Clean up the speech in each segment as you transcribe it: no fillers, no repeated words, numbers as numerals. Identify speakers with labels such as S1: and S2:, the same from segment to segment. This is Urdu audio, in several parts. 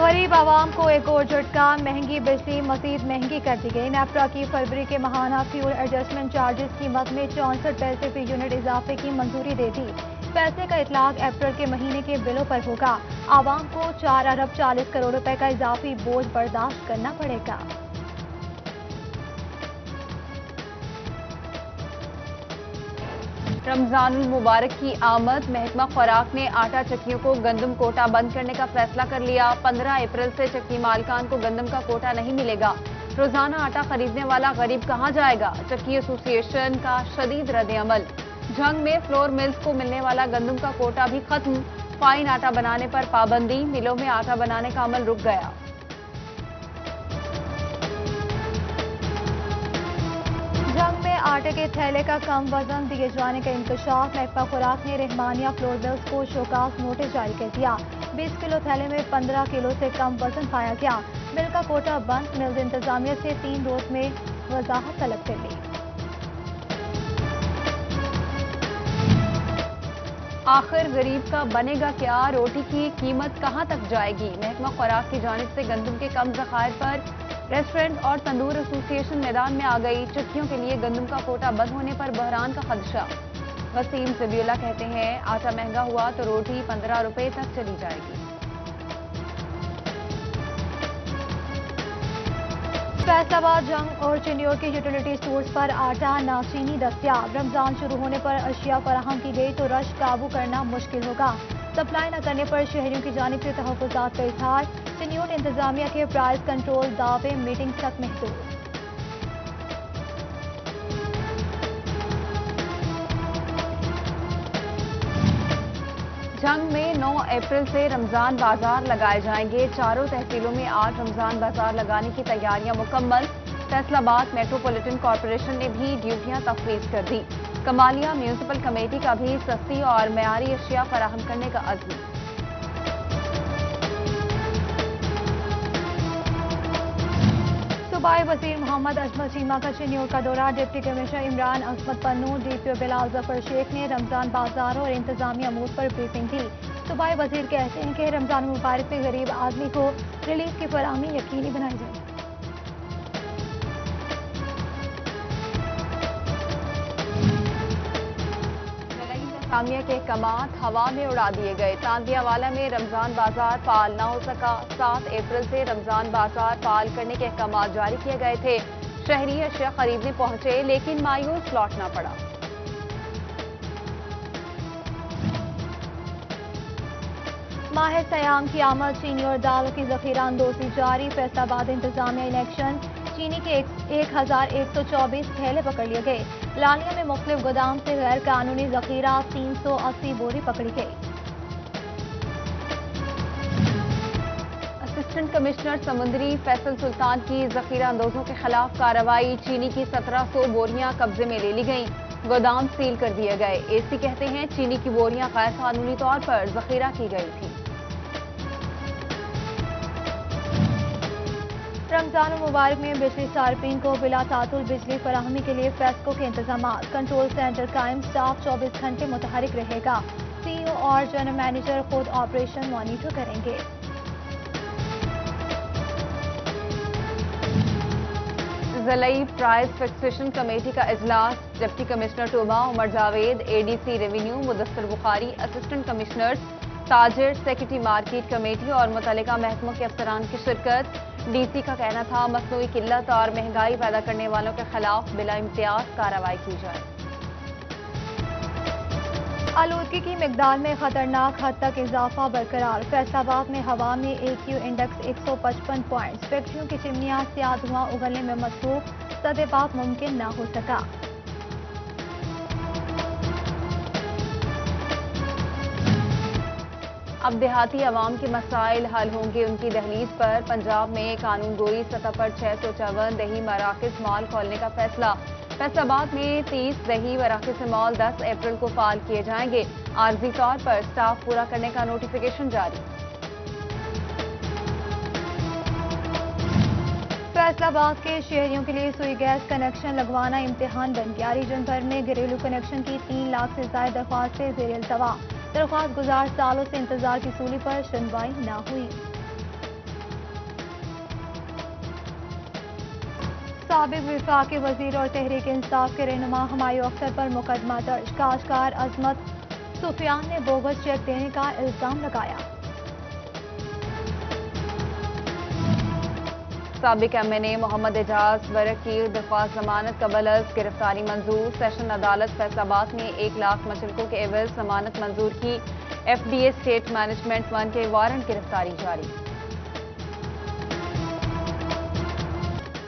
S1: غریب عوام کو ایک اور جھٹکا، مہنگی بجلی مزید مہنگی کر دی گئی۔ نیپرا کی فروری کے ماہانہ فیول ایڈجسٹمنٹ چارجز قیمت میں 64 پیسے فی یونٹ اضافے کی منظوری دے دی۔ پیسے کا اطلاق اپریل کے مہینے کے بلوں پر ہوگا۔ عوام کو 4 ارب 40 کروڑ روپے کا اضافی بوجھ برداشت کرنا پڑے گا۔
S2: رمضان المبارک کی آمد، محکمہ خوراک نے آٹا چکیوں کو گندم کوٹا بند کرنے کا فیصلہ کر لیا۔ 15 اپریل سے چکی مالکان کو گندم کا کوٹا نہیں ملے گا۔ روزانہ آٹا خریدنے والا غریب کہاں جائے گا؟ چکی ایسوسی ایشن کا شدید رد عمل۔ جنگ میں فلور ملز کو ملنے والا گندم کا کوٹا بھی ختم۔ فائن آٹا بنانے پر پابندی، ملوں میں آٹا بنانے کا عمل رک گیا۔
S1: جنگ میں آٹے کے تھیلے کا کم وزن دیے جانے کا انکشاف، محکمہ خوراک نے رحمانیہ فلور ملز کو شوکاز نوٹس جاری کر دیا۔ 20 کلو تھیلے میں 15 کلو سے کم وزن پایا گیا۔ مل کا کوٹا بند، ملز انتظامیہ سے 3 روز میں وضاحت طلب کر لی۔
S2: آخر غریب کا بنے گا کیا؟ روٹی کی قیمت کہاں تک جائے گی؟ محکمہ خوراک کی جانب سے گندم کے کم ذخائر پر ریسٹورنٹ اور تندور ایسوسی ایشن میدان میں آ گئی۔ چکیوں کے لیے گندم کا کوٹا بند ہونے پر بحران کا خدشہ۔ وسیم ذبیح اللہ کہتے ہیں آٹا مہنگا ہوا تو روٹی 15 روپے تک چلی جائے گی۔
S1: فیصل آباد، جنگ اور چنیور کے یوٹیلیٹی اسٹورز پر آٹا ناچینی دستیاب۔ رمضان شروع ہونے پر اشیاء فراہم کی گئی تو رش قابو کرنا مشکل ہوگا۔ سپلائی نہ کرنے پر شہریوں کی جانب سے تحفظات کا اظہار۔ چنیور انتظامیہ کے پرائز کنٹرول دعوے میٹنگ تک محدود۔
S2: جنگ میں 9 اپریل سے رمضان بازار لگائے جائیں گے۔ چاروں تحصیلوں میں 8 رمضان بازار لگانے کی تیاریاں مکمل۔ فیصل آباد میٹروپولیٹن کارپوریشن نے بھی ڈیوٹیاں تفویض کر دی۔ کمالیہ میونسپل کمیٹی کا بھی سستی اور معیاری اشیاء فراہم کرنے کا عزم۔
S1: صوبائی وزیر محمد اجمل چیمہ کا چنیور کا دورہ۔ ڈپٹی کمشنر عمران عصمت پنو، ڈی پی او بلال ظفر شیخ نے رمضان بازاروں اور انتظامی امور پر بریفنگ کی۔ صوبائی وزیر کہتے ہیں کہ رمضان المبارک میں غریب آدمی کو ریلیف کی فراہمی یقینی بنائی جائے۔
S2: انتظامیہ کے احکامات ہوا میں اڑا دیے گئے۔ تاندیا والا میں رمضان بازار فعال نہ ہو سکا۔ 7 اپریل سے رمضان بازار فعال کرنے کے احکامات جاری کیے گئے تھے۔ شہری اشیاء خریدنے پہنچے لیکن مایوس لوٹنا پڑا۔
S1: ماہ سیام کی آمد، چینی اور دالوں کی ذخیرہ اندوزی جاری۔ فیصل آباد انتظامیہ الیکشن، چینی کے 1124 تھیلے پکڑ لیے گئے۔ لالیہ میں مختلف گودام سے غیر قانونی ذخیرہ 380 بوری پکڑی گئی۔
S2: اسسٹنٹ کمشنر سمندری فیصل سلطان کی ذخیرہ اندوزوں کے خلاف کارروائی۔ چینی کی 1700 بوریاں قبضے میں لے لی گئیں، گودام سیل کر دیے گئے۔ اے سی کہتے ہیں چینی کی بوریاں غیر قانونی طور پر ذخیرہ کی گئی تھیں۔
S1: رمضان المبارک میں بجلی صارفین کو بلا تعطل بجلی فراہمی کے لیے فیسکو کے انتظامات۔ کنٹرول سینٹر قائم، سٹاف 24 گھنٹے متحرک رہے گا۔ سی ای او اور جنرل مینیجر خود آپریشن مانیٹر کریں گے۔
S2: ضلعی پرائز فکسیشن کمیٹی کا اجلاس۔ ڈپٹی کمشنر ٹوبہ عمر جاوید، اے ڈی سی ریونیو مدثر بخاری، اسسٹنٹ کمشنرز، تاجر، سیکرٹری مارکیٹ کمیٹی اور متعلقہ محکموں کے افسران کی شرکت۔ ڈی سی کا کہنا تھا مصنوعی قلت اور مہنگائی پیدا کرنے والوں کے خلاف بلا امتیاز کارروائی کی جائے۔
S1: آلودگی کی مقدار میں خطرناک حد تک اضافہ برقرار۔ فیصل آباد میں ہوا میں AQ انڈیکس 155 پوائنٹس۔ فیکٹریوں کی چمنیاں سیاہ دھواں اگلنے میں مصروف، سطح پاک ممکن نہ ہو سکا۔
S2: اب دیہاتی عوام کے مسائل حل ہوں گے ان کی دہلیز پر۔ پنجاب میں قانون گوئی سطح پر 654 دیہی مراکز مال کھولنے کا فیصلہ۔ فیصل آباد میں 30 دیہی مراکز مال 10 اپریل کو فعال کیے جائیں گے۔ عارضی طور پر سٹاف پورا کرنے کا نوٹیفیکیشن جاری۔
S1: فیصل آباد کے شہریوں کے لیے سوئی گیس کنیکشن لگوانا امتحان بن گیا۔ ریجن بھر میں گھریلو کنیکشن کی 3 لاکھ سے زائد درخواستیں زیر التواء۔ درخواست گزار سالوں سے انتظار کی سولی پر سنوائی نہ ہوئی۔ سابق وفاقی وزیر اور تحریک انصاف کے رہنما ہمایوں اختر پر مقدمہ درج، کاشتکار عظمت سفیان نے بوگس چیک دینے کا الزام لگایا۔
S2: سابق ایم این اے محمد اعجاز برق کی درخواست ضمانت قبل از گرفتاری منظور، سیشن عدالت فیصل آباد نے 1 لاکھ مچلکوں کے عوض ضمانت منظور کی، F D A estate management 1 کے وارنٹ گرفتاری جاری۔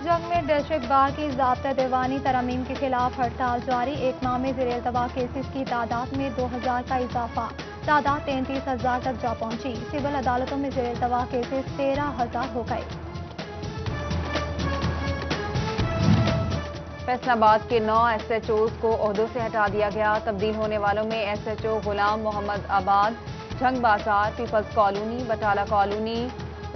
S1: جنگ میں ڈسٹرکٹ بار کی ضابطہ دیوانی ترامیم کے خلاف ہڑتال جاری، 1 ماہ میں زیر التواء کیسز کی تعداد میں 2000 کا اضافہ، تعداد 33,000 تک جا پہنچی، سول عدالتوں میں زیر التواء کیسز 13,000 ہو گئے۔
S2: فیصل آباد کے 9 ایس ایچ اوز کو عہدوں سے ہٹا دیا گیا، تبدیل ہونے والوں میں ایس ایچ او غلام محمد آباد، جنگ بازار، پیپلز کالونی، بٹالہ کالونی،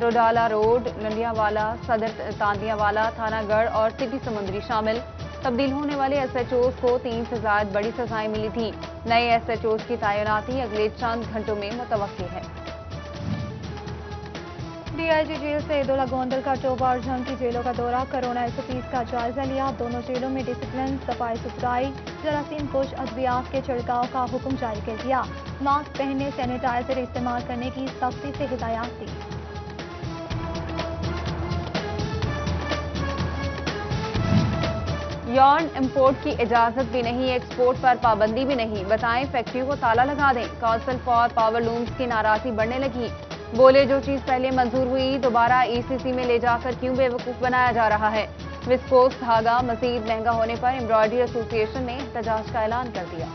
S2: روڈالہ روڈ، ننڈیا والا، صدر تاندیا والا، تھانہ گڑھ اور سٹی سمندری شامل۔ تبدیل ہونے والے ایس ایچ اوز کو 3 سے زائد بڑی سزائیں ملی تھیں۔ نئے ایس ایچ اوز کی تعیناتی اگلے چند گھنٹوں میں متوقع ہے۔
S1: ڈی آئی جی جیل سعید اللہ گوندل کا ٹوبہ اور جھنگ کی جیلوں کا دورہ، کرونا SOPs کا جائزہ لیا، دونوں جیلوں میں ڈسپلن، صفائی ستھرائی، جراثیم کش ادویات کے چھڑکاؤ کا حکم جاری کر دیا، ماسک پہننے، سینیٹائزر استعمال کرنے کی سختی سے ہدایات دی۔
S2: یارن امپورٹ کی اجازت بھی نہیں، ایکسپورٹ پر پابندی بھی نہیں، بتائیں فیکٹریوں کو تالا لگا دیں۔ کونسل فار پاور لومز کی ناراضی بڑھنے لگی، بولے جو چیز پہلے منظور ہوئی دوبارہ ECC میں لے جا کر کیوں بے وقوف بنایا جا رہا ہے۔ وسکوس دھاگا مزید مہنگا ہونے پر امبرائڈری ایسوسی ایشن نے احتجاج کا اعلان کر دیا۔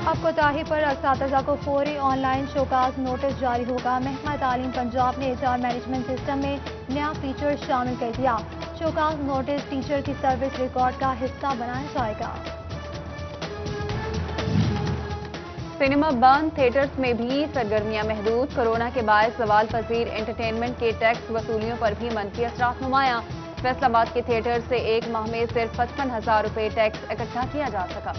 S1: اب کوتاہی پر اساتذہ کو فوری آن لائن شوکاز نوٹس جاری ہوگا، محکمہ تعلیم پنجاب نے HR مینجمنٹ سسٹم میں نیا فیچر شامل کر دیا، شوکاز نوٹس ٹیچر کی سروس ریکارڈ کا حصہ بنایا جائے گا۔
S2: سنیما بند، تھیٹرز میں بھی سرگرمیاں محدود، کورونا کے باعث زوال پذیر انٹرٹینمنٹ کے ٹیکس وصولیوں پر بھی منفی اثرات نمایاں، فیصل آباد کے تھیٹر سے 1 ماہ میں صرف 55,000 روپے ٹیکس اکٹھا کیا جا سکا۔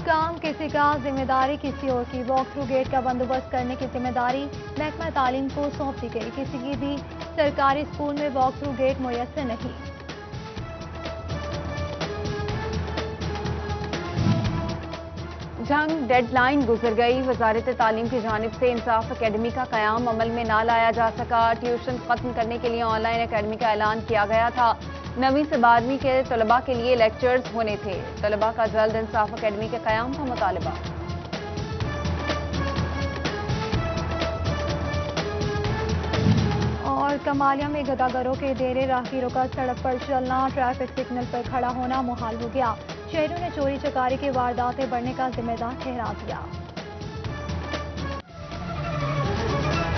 S1: کام کسی کا، ذمہ داری کسی اور کی، واک تھرو گیٹ کا بندوبست کرنے کی ذمہ داری محکمہ تعلیم کو سونپ دی گئی، کسی کی بھی سرکاری اسکول میں واک تھرو گیٹ میسر نہیں۔
S2: جنگ ڈیڈ لائن گزر گئی، وزارت تعلیم کی جانب سے انصاف اکیڈمی کا قیام عمل میں نہ لایا جا سکا، ٹیوشن ختم کرنے کے لیے آن لائن اکیڈمی کا اعلان کیا گیا تھا، 9ویں سے 12ویں کے طلباء کے لیے لیکچرز ہونے تھے، طلباء کا جلد انصاف اکیڈمی کے قیام کا مطالبہ۔
S1: اور کمالیہ میں گداگروں کے ڈیرے، راہگیروں کا سڑک پر چلنا، ٹریفک سگنل پر کھڑا ہونا محال ہو گیا، شہریوں نے چوری چکاری کی وارداتیں بڑھنے کا ذمہ دار ٹھہرا دیا۔